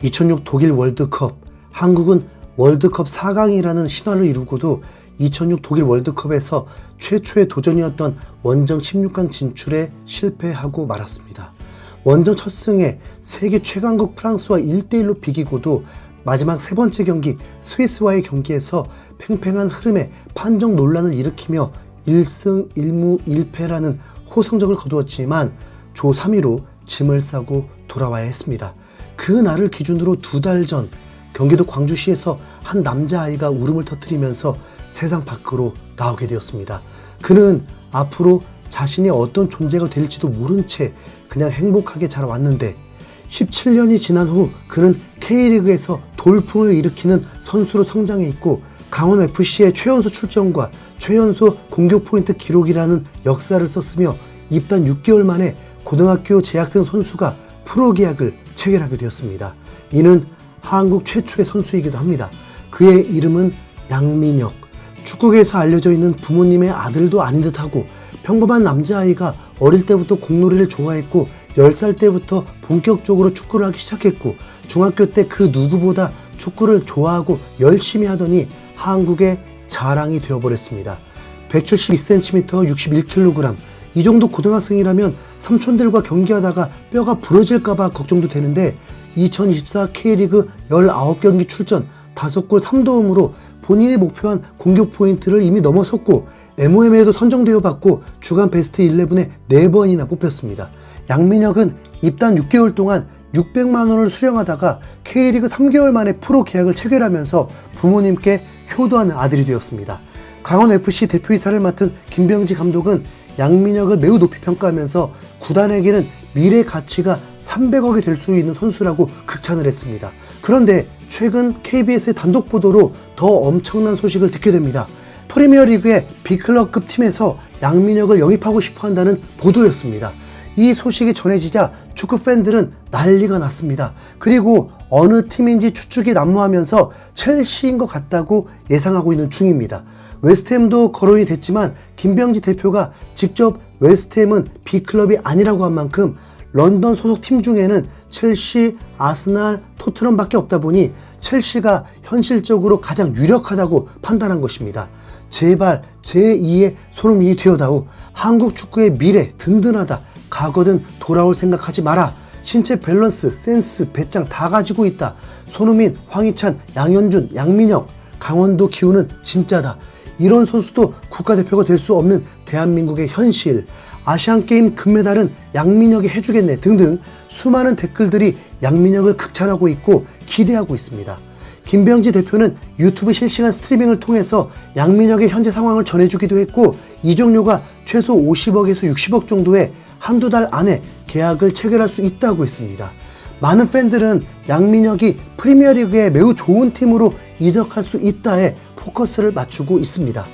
2006 독일 월드컵, 한국은 월드컵 4강이라는 신화를 이루고도 2006 독일 월드컵에서 최초의 도전이었던 원정 16강 진출에 실패하고 말았습니다. 원정 첫 승에 세계 최강국 프랑스와 1대1로 비기고도 마지막 세 번째 경기 스위스와의 경기에서 팽팽한 흐름에 판정 논란을 일으키며 1승 1무 1패라는 호성적을 거두었지만 조 3위로 짐을 싸고 돌아와야 했습니다. 그 날을 기준으로 2달 전 경기도 광주시에서 한 남자아이가 울음을 터뜨리면서 세상 밖으로 나오게 되었습니다. 그는 앞으로 자신이 어떤 존재가 될지도 모른 채 그냥 행복하게 자라왔는데 17년이 지난 후 그는 K리그에서 돌풍을 일으키는 선수로 성장해 있고 강원FC의 최연소 출전과 최연소 공격 포인트 기록이라는 역사를 썼으며 입단 6개월 만에 고등학교 재학생 선수가 프로 계약을 체결하게 되었습니다. 이는 한국 최초의 선수이기도 합니다. 그의 이름은 양민혁. 축구계에서 알려져 있는 부모님의 아들도 아닌 듯하고 평범한 남자아이가 어릴 때부터 공놀이를 좋아했고 10살 때부터 본격적으로 축구를 하기 시작했고 중학교 때 그 누구보다 축구를 좋아하고 열심히 하더니 한국의 자랑이 되어버렸습니다. 172cm, 61kg. 이 정도 고등학생이라면 삼촌들과 경기하다가 뼈가 부러질까봐 걱정도 되는데 2024 K리그 19경기 출전 5골 3도움으로 본인이 목표한 공격 포인트를 이미 넘어섰고 MOM에도 선정되어 받고 주간 베스트 11에 4번이나 뽑혔습니다. 양민혁은 입단 6개월 동안 600만 원을 수령하다가 K리그 3개월 만에 프로 계약을 체결하면서 부모님께 효도하는 아들이 되었습니다. 강원FC 대표이사를 맡은 김병지 감독은 양민혁을 매우 높이 평가하면서 구단에게는 미래 가치가 300억이 될 수 있는 선수라고 극찬을 했습니다. 그런데 최근 KBS의 단독 보도로 더 엄청난 소식을 듣게 됩니다. 프리미어리그의 B클럽급 팀에서 양민혁을 영입하고 싶어 한다는 보도였습니다. 이 소식이 전해지자 축구 팬들은 난리가 났습니다. 그리고 어느 팀인지 추측이 난무하면서 첼시인 것 같다고 예상하고 있는 중입니다. 웨스트햄도 거론이 됐지만 김병지 대표가 직접 웨스트햄은 B클럽이 아니라고 한 만큼 런던 소속 팀 중에는 첼시, 아스날, 토트넘밖에 없다 보니 첼시가 현실적으로 가장 유력하다고 판단한 것입니다. 제발 제2의 손흥민이 되어다오. 한국 축구의 미래 든든하다. 가거든 돌아올 생각하지 마라. 신체 밸런스, 센스, 배짱 다 가지고 있다. 손흥민, 황희찬, 양현준, 양민혁, 강원도 기우는 진짜다. 이런 선수도 국가대표가 될 수 없는 대한민국의 현실. 아시안게임 금메달은 양민혁이 해주겠네 등등 수많은 댓글들이 양민혁을 극찬하고 있고 기대하고 있습니다. 김병지 대표는 유튜브 실시간 스트리밍을 통해서 양민혁의 현재 상황을 전해주기도 했고 이적료가 최소 50억에서 60억 정도의 한두 달 안에 계약을 체결할 수 있다고 했습니다. 많은 팬들은 양민혁이 프리미어리그에 매우 좋은 팀으로 이적할 수 있다에 포커스를 맞추고 있습니다.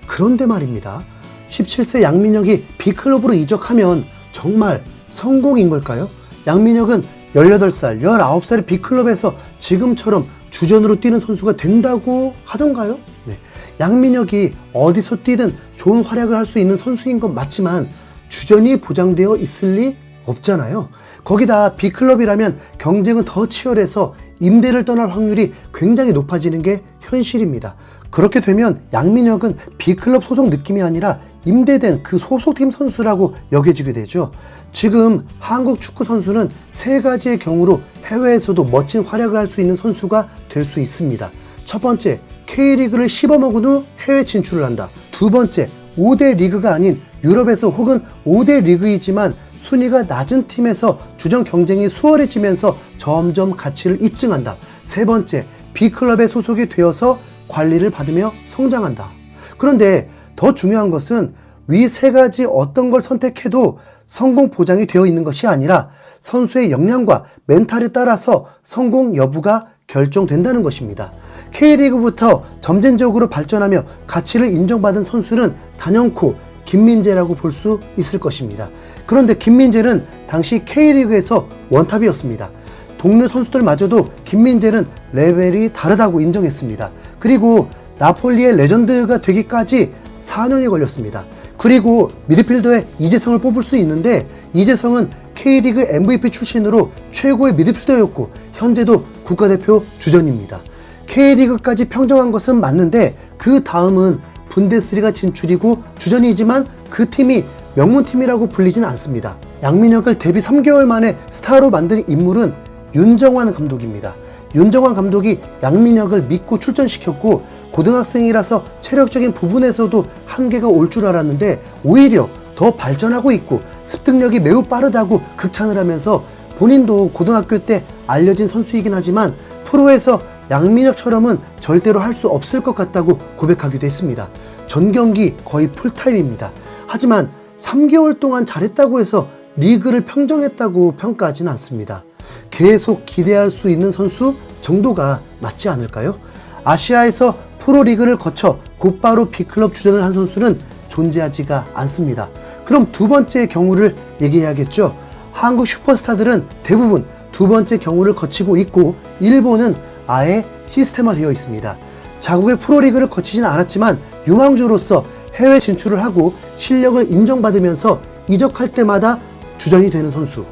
그런데 말입니다. 17세 양민혁이 B클럽으로 이적하면 정말 성공인 걸까요? 양민혁은 18살, 19살의 B클럽에서 지금처럼 주전으로 뛰는 선수가 된다고 하던가요? 네. 양민혁이 어디서 뛰든 좋은 활약을 할 수 있는 선수인 건 맞지만 주전이 보장되어 있을 리 없잖아요. 거기다 B클럽이라면 경쟁은 더 치열해서 임대를 떠날 확률이 굉장히 높아지는 게 현실입니다. 그렇게 되면 양민혁은 B클럽 소속 느낌이 아니라 임대된 그 소속팀 선수라고 여겨지게 되죠. 지금 한국 축구 선수는 3가지의 경우로 해외에서도 멋진 활약을 할 수 있는 선수가 될 수 있습니다. 첫 번째, K리그를 씹어먹은 후 해외 진출을 한다. 두 번째, 5대 리그가 아닌 유럽에서 혹은 5대 리그이지만 순위가 낮은 팀에서 주전 경쟁이 수월해지면서 점점 가치를 입증한다. 세 번째, B클럽에 소속이 되어서 관리를 받으며 성장한다. 그런데 더 중요한 것은 위 3가지 어떤 걸 선택해도 성공 보장이 되어 있는 것이 아니라 선수의 역량과 멘탈에 따라서 성공 여부가 결정된다는 것입니다. K리그부터 점진적으로 발전하며 가치를 인정받은 선수는 단연코 김민재라고 볼 수 있을 것입니다. 그런데 김민재는 당시 K리그에서 원탑이었습니다. 동료 선수들마저도 김민재는 레벨이 다르다고 인정했습니다. 그리고 나폴리의 레전드가 되기까지 4년이 걸렸습니다. 그리고 미드필더에 이재성을 뽑을 수 있는데 이재성은 K리그 MVP 출신으로 최고의 미드필더였고 현재도 국가대표 주전입니다. K리그까지 평정한 것은 맞는데 그 다음은 분데스리가 진출이고 주전이지만 그 팀이 명문팀이라고 불리진 않습니다. 양민혁을 데뷔 3개월 만에 스타로 만든 인물은 윤정환 감독입니다. 윤정환 감독이 양민혁을 믿고 출전시켰고 고등학생이라서 체력적인 부분에서도 한계가 올 줄 알았는데 오히려 더 발전하고 있고 습득력이 매우 빠르다고 극찬을 하면서 본인도 고등학교 때 알려진 선수이긴 하지만 프로에서 양민혁처럼은 절대로 할 수 없을 것 같다고 고백하기도 했습니다. 전 경기 거의 풀타임입니다. 하지만 3개월 동안 잘했다고 해서 리그를 평정했다고 평가하진 않습니다. 계속 기대할 수 있는 선수 정도가 맞지 않을까요? 아시아에서 프로리그를 거쳐 곧바로 B클럽 주전을 한 선수는 존재하지가 않습니다. 그럼 두 번째 경우를 얘기해야겠죠. 한국 슈퍼스타들은 대부분 두 번째 경우를 거치고 있고 일본은 아예 시스템화되어 있습니다. 자국의 프로리그를 거치진 않았지만 유망주로서 해외 진출을 하고 실력을 인정받으면서 이적할 때마다 주전이 되는 선수.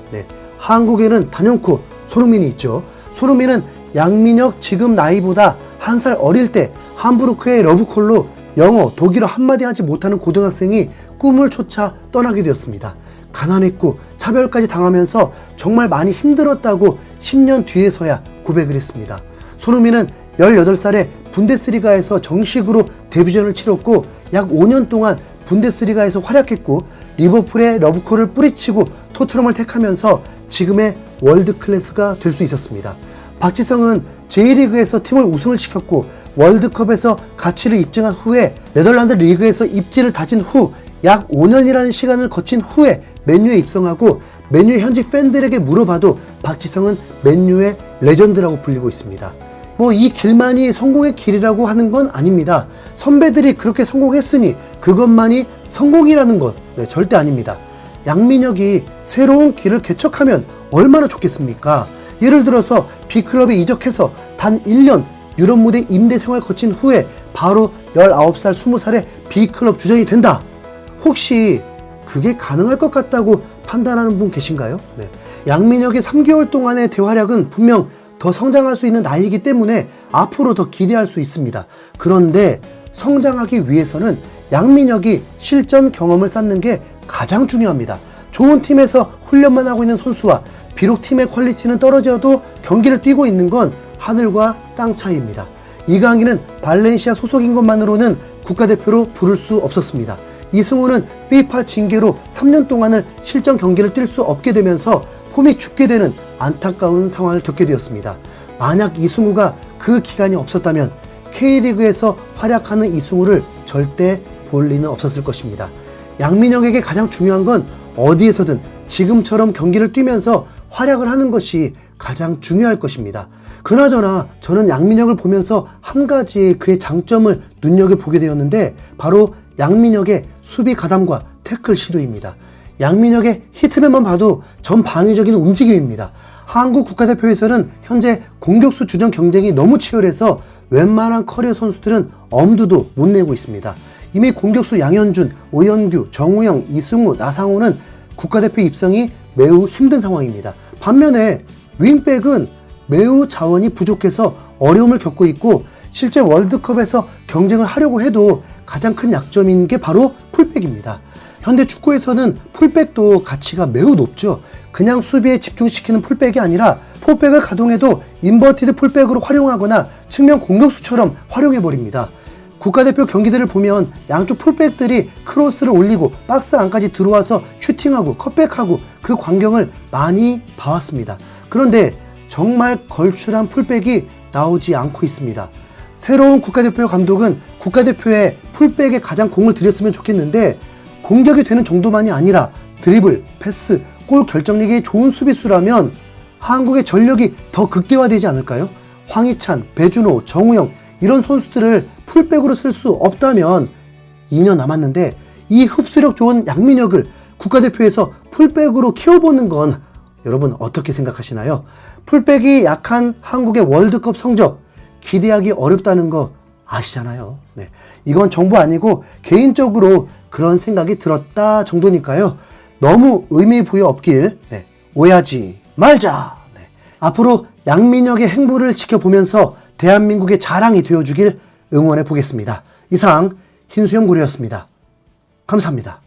한국에는 단연코 손흥민이 있죠. 손흥민은 양민혁 지금 나이보다 한 살 어릴 때 함부르크의 러브콜로 영어, 독일어 한마디 하지 못하는 고등학생이 꿈을 쫓아 떠나게 되었습니다. 가난했고 차별까지 당하면서 정말 많이 힘들었다고 10년 뒤에서야 고백을 했습니다. 손흥민은 18살에 분데스리가에서 정식으로 데뷔전을 치렀고 약 5년 동안 분데스리가에서 활약했고 리버풀의 러브콜을 뿌리치고 토트넘을 택하면서 지금의 월드클래스가 될 수 있었습니다. 박지성은 J리그에서 팀을 우승을 시켰고 월드컵에서 가치를 입증한 후에 네덜란드 리그에서 입지를 다진 후 약 5년이라는 시간을 거친 후에 맨유에 입성하고 맨유 현지 팬들에게 물어봐도 박지성은 맨유의 레전드라고 불리고 있습니다. 이 길만이 성공의 길이라고 하는 건 아닙니다. 선배들이 그렇게 성공했으니 그것만이 성공이라는 것 절대 아닙니다. 양민혁이 새로운 길을 개척하면 얼마나 좋겠습니까? 예를 들어서 B클럽에 이적해서 단 1년 유럽 무대 임대 생활 거친 후에 바로 19살, 20살에 B클럽 주전이 된다. 혹시 그게 가능할 것 같다고 판단하는 분 계신가요? 양민혁의 3개월 동안의 대활약은 분명 더 성장할 수 있는 나이이기 때문에 앞으로 더 기대할 수 있습니다. 그런데 성장하기 위해서는 양민혁이 실전 경험을 쌓는 게 가장 중요합니다. 좋은 팀에서 훈련만 하고 있는 선수와 비록 팀의 퀄리티는 떨어져도 경기를 뛰고 있는 건 하늘과 땅 차이입니다. 이강인은 발렌시아 소속인 것만으로는 국가대표로 부를 수 없었습니다. 이승우는 FIFA 징계로 3년 동안을 실전 경기를 뛸 수 없게 되면서 폼이 죽게 되는 안타까운 상황을 겪게 되었습니다. 만약 이승우가 그 기간이 없었다면 K리그에서 활약하는 이승우를 절대 볼 리는 없었을 것입니다. 양민혁에게 가장 중요한 건 어디에서든 지금처럼 경기를 뛰면서 활약을 하는 것이 가장 중요할 것입니다. 그나저나 저는 양민혁을 보면서 한 가지 그의 장점을 눈여겨보게 되었는데 바로 양민혁의 수비 가담과 태클 시도입니다. 양민혁의 히트맨만 봐도 전방위적인 움직임입니다. 한국 국가대표에서는 현재 공격수 주전 경쟁이 너무 치열해서 웬만한 커리어 선수들은 엄두도 못 내고 있습니다. 이미 공격수 양현준, 오현규, 정우영, 이승우, 나상호는 국가대표 입성이 매우 힘든 상황입니다. 반면에 윙백은 매우 자원이 부족해서 어려움을 겪고 있고 실제 월드컵에서 경쟁을 하려고 해도 가장 큰 약점인 게 바로 풀백입니다. 현대 축구에서는 풀백도 가치가 매우 높죠. 그냥 수비에 집중시키는 풀백이 아니라 포백을 가동해도 인버티드 풀백으로 활용하거나 측면 공격수처럼 활용해버립니다. 국가대표 경기들을 보면 양쪽 풀백들이 크로스를 올리고 박스 안까지 들어와서 슈팅하고 컷백하고 그 광경을 많이 봐왔습니다. 그런데 정말 걸출한 풀백이 나오지 않고 있습니다. 새로운 국가대표 감독은 국가대표에 풀백에 가장 공을 들였으면 좋겠는데 공격이 되는 정도만이 아니라 드리블, 패스, 골 결정력이 좋은 수비수라면 한국의 전력이 더 극대화되지 않을까요? 황희찬, 배준호, 정우영 이런 선수들을 풀백으로 쓸 수 없다면 2년 남았는데 이 흡수력 좋은 양민혁을 국가대표에서 풀백으로 키워보는 건 여러분 어떻게 생각하시나요? 풀백이 약한 한국의 월드컵 성적 기대하기 어렵다는 거 아시잖아요. 이건 정보 아니고 개인적으로 그런 생각이 들었다 정도니까요. 너무 의미 부여 없길 오해하지 말자. 네. 앞으로 양민혁의 행보를 지켜보면서 대한민국의 자랑이 되어주길 응원해 보겠습니다. 이상 흰수염 고려였습니다. 감사합니다.